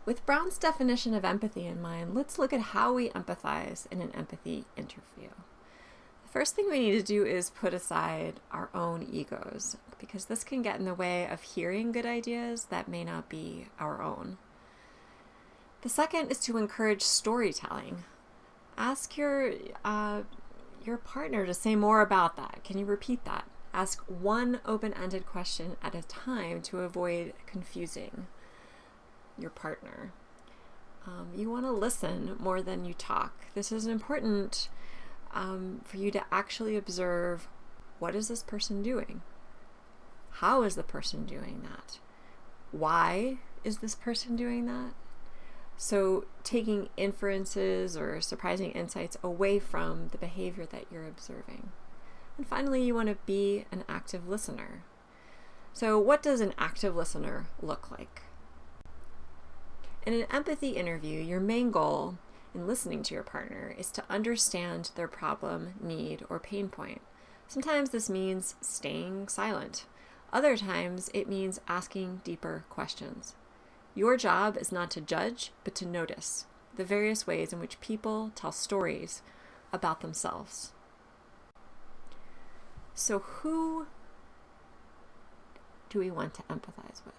With Brown's definition of empathy in mind, let's look at how we empathize in an empathy interview. The first thing we need to do is put aside our own egos, because this can get in the way of hearing good ideas that may not be our own. The second is to encourage storytelling. Ask your partner to say more about that. Can you repeat that? Ask one open-ended question at a time to avoid confusing your partner. You want to listen more than you talk. This is important for you to actually observe, what is this person doing? How is the person doing that? Why is this person doing that? So taking inferences or surprising insights away from the behavior that you're observing. And finally, you want to be an active listener. So what does an active listener look like? In an empathy interview, your main goal in listening to your partner is to understand their problem, need, or pain point. Sometimes this means staying silent. Other times it means asking deeper questions. Your job is not to judge, but to notice the various ways in which people tell stories about themselves. So who do we want to empathize with?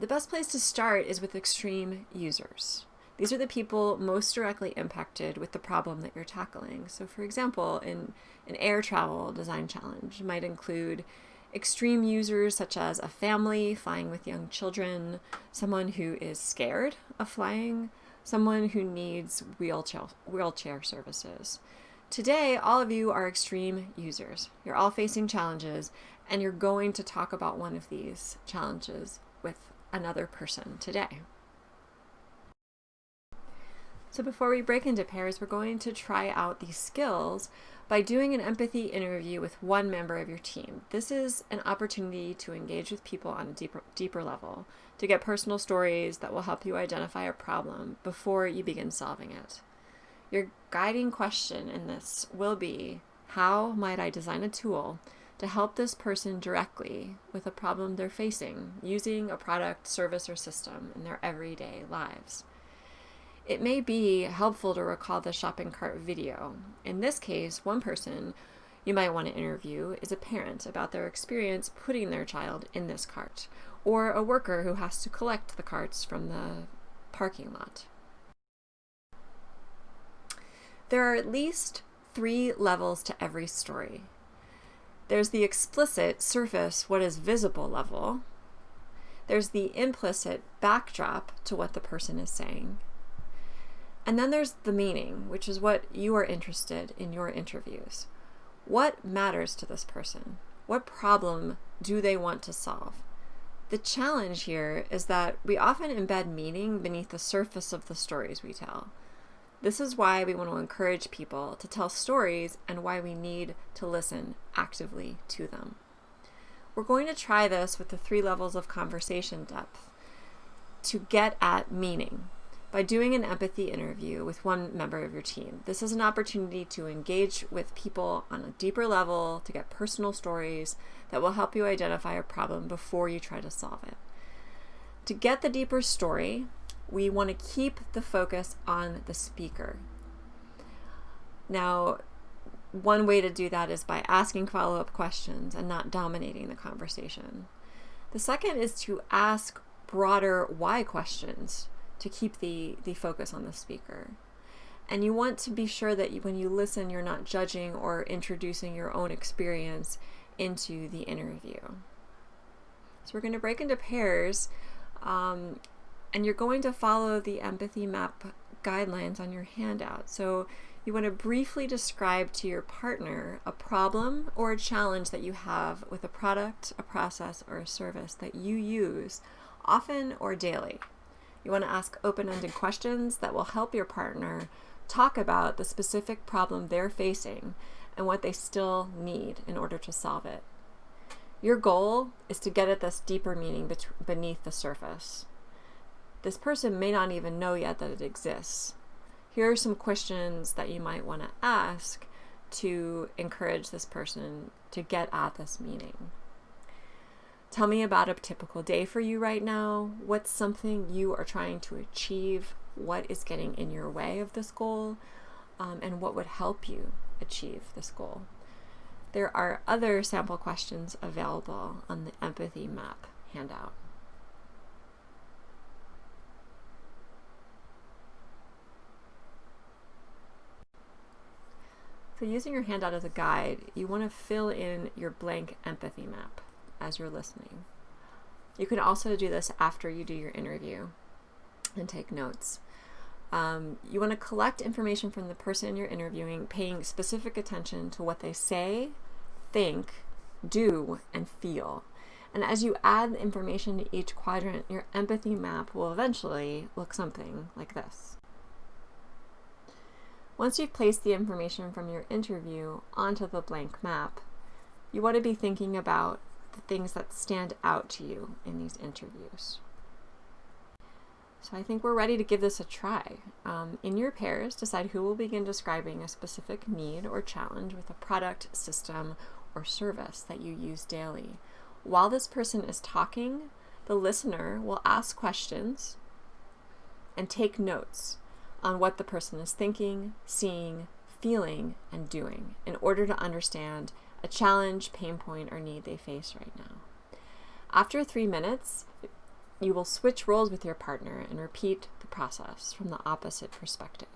The best place to start is with extreme users. These are the people most directly impacted with the problem that you're tackling. So for example, in an air travel design challenge might include extreme users such as a family flying with young children, someone who is scared of flying, someone who needs wheelchair services. Today, all of you are extreme users. You're all facing challenges, and you're going to talk about one of these challenges with another person today. So before we break into pairs, we're going to try out these skills by doing an empathy interview with one member of your team. This is an opportunity to engage with people on a deeper level, to get personal stories that will help you identify a problem before you begin solving it. Your guiding question in this will be, how might I design a tool to help this person directly with a problem they're facing using a product, service, or system in their everyday lives? It may be helpful to recall the shopping cart video. In this case, one person you might want to interview is a parent about their experience putting their child in this cart, or a worker who has to collect the carts from the parking lot. There are at least 3 levels to every story. There's the explicit surface, what is visible level. There's the implicit backdrop to what the person is saying. And then there's the meaning, which is what you are interested in your interviews. What matters to this person? What problem do they want to solve? The challenge here is that we often embed meaning beneath the surface of the stories we tell. This is why we want to encourage people to tell stories and why we need to listen actively to them. We're going to try this with the 3 levels of conversation depth to get at meaning by doing an empathy interview with one member of your team. This is an opportunity to engage with people on a deeper level, to get personal stories that will help you identify a problem before you try to solve it. To get the deeper story, we want to keep the focus on the speaker. Now, one way to do that is by asking follow-up questions and not dominating the conversation. The second is to ask broader why questions to keep the focus on the speaker. And you want to be sure that when you listen, you're not judging or introducing your own experience into the interview. So we're going to break into pairs, and you're going to follow the empathy map guidelines on your handout. So you want to briefly describe to your partner a problem or a challenge that you have with a product, a process, or a service that you use often or daily. You want to ask open-ended questions that will help your partner talk about the specific problem they're facing and what they still need in order to solve it. Your goal is to get at this deeper meaning beneath the surface. This person may not even know yet that it exists. Here are some questions that you might want to ask to encourage this person to get at this meaning. Tell me about a typical day for you right now. What's something you are trying to achieve? What is getting in your way of this goal? And what would help you achieve this goal? There are other sample questions available on the empathy map handout. So using your handout as a guide, you want to fill in your blank empathy map as you're listening. You can also do this after you do your interview and take notes. You want to collect information from the person you're interviewing, paying specific attention to what they say, think, do, and feel. And as you add information to each quadrant, your empathy map will eventually look something like this. Once you've placed the information from your interview onto the blank map, you want to be thinking about the things that stand out to you in these interviews. So I think we're ready to give this a try. In your pairs, decide who will begin describing a specific need or challenge with a product, system, or service that you use daily. While this person is talking, the listener will ask questions and take notes on what the person is thinking, seeing, feeling, and doing in order to understand a challenge, pain point, or need they face right now. After 3 minutes, you will switch roles with your partner and repeat the process from the opposite perspective.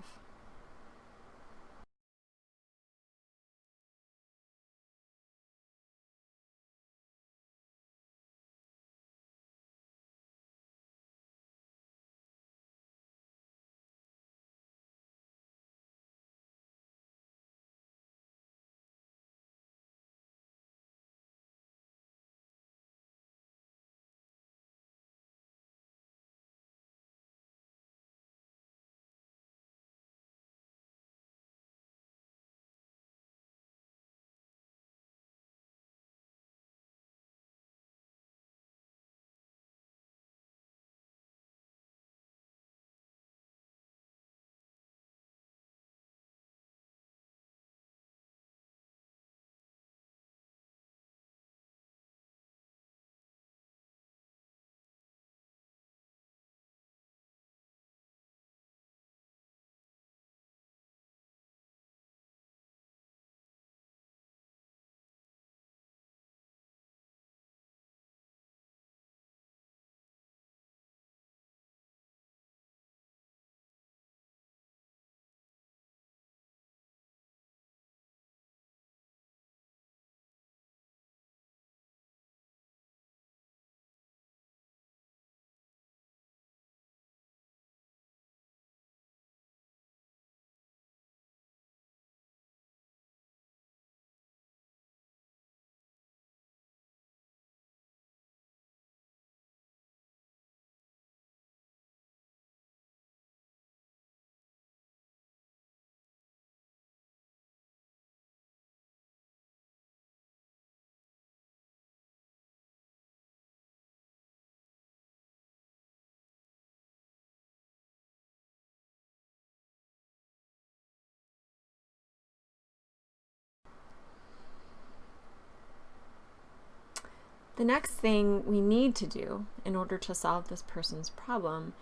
The next thing we need to do in order to solve this person's problem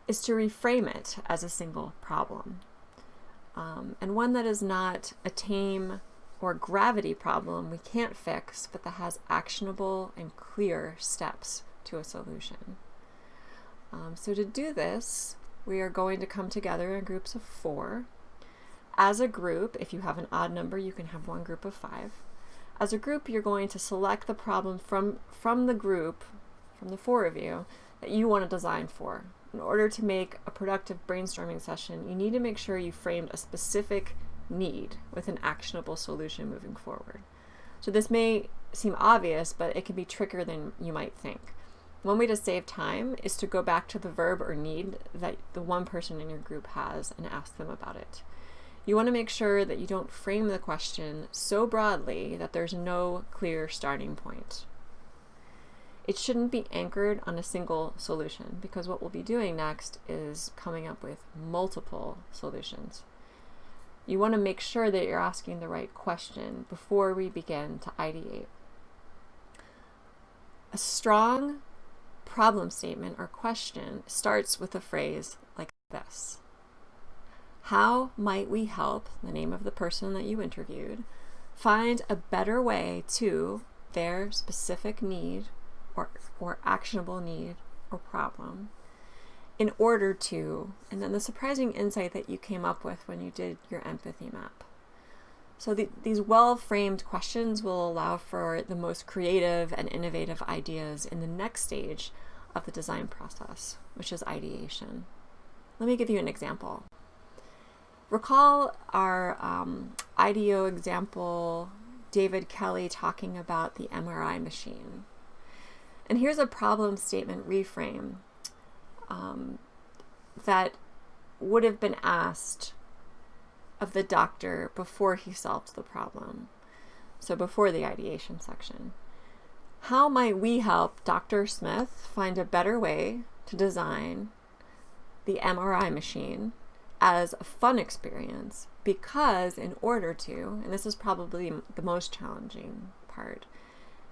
is to reframe it as a single problem. And one that is not a tame or gravity problem we can't fix, but that has actionable and clear steps to a solution. So to do this, we are going to come together in groups of 4. As a group, if you have an odd number, you can have one group of 5. As a group, you're going to select the problem from the group, from the 4 of you, that you want to design for. In order to make a productive brainstorming session, you need to make sure you framed a specific need with an actionable solution moving forward. So this may seem obvious, but it can be trickier than you might think. One way to save time is to go back to the verb or need that the one person in your group has and ask them about it. You want to make sure that you don't frame the question so broadly that there's no clear starting point. It shouldn't be anchored on a single solution, because what we'll be doing next is coming up with multiple solutions. You want to make sure that you're asking the right question before we begin to ideate. A strong problem statement or question starts with a phrase like this. How might we help, the name of the person that you interviewed, find a better way to their specific need or actionable need or problem in order to, and then the surprising insight that you came up with when you did your empathy map. So these well-framed questions will allow for the most creative and innovative ideas in the next stage of the design process, which is ideation. Let me give you an example. Recall our IDEO example, David Kelly talking about the MRI machine. And here's a problem statement reframe that would have been asked of the doctor before he solved the problem. So before the ideation section. How might we help Dr. Smith find a better way to design the MRI machine as a fun experience? Because in order to, and this is probably the most challenging part,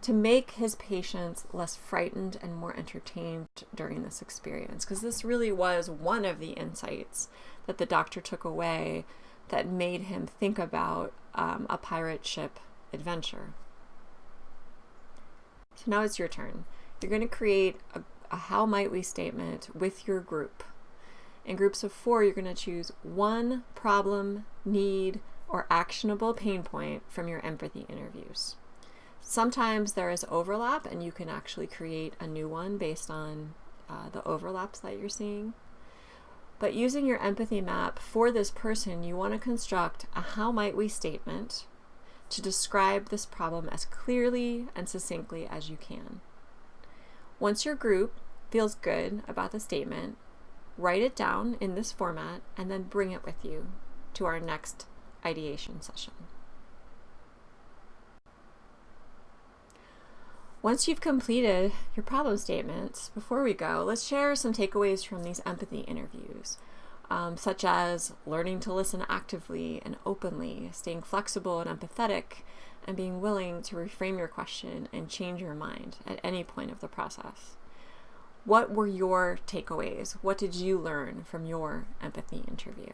to make his patients less frightened and more entertained during this experience. Because this really was one of the insights that the doctor took away that made him think about a pirate ship adventure. So now it's your turn. You're going to create a how might we statement with your group. In groups of 4, you're going to choose one problem, need, or actionable pain point from your empathy interviews. Sometimes there is overlap and you can actually create a new one based on the overlaps that you're seeing. But using your empathy map for this person, you want to construct a how might we statement to describe this problem as clearly and succinctly as you can. Once your group feels good about the statement, write it down in this format and then bring it with you to our next ideation session. Once you've completed your problem statements, before we go, let's share some takeaways from these empathy interviews, such as learning to listen actively and openly, staying flexible and empathetic, and being willing to reframe your question and change your mind at any point of the process. What were your takeaways? What did you learn from your empathy interview?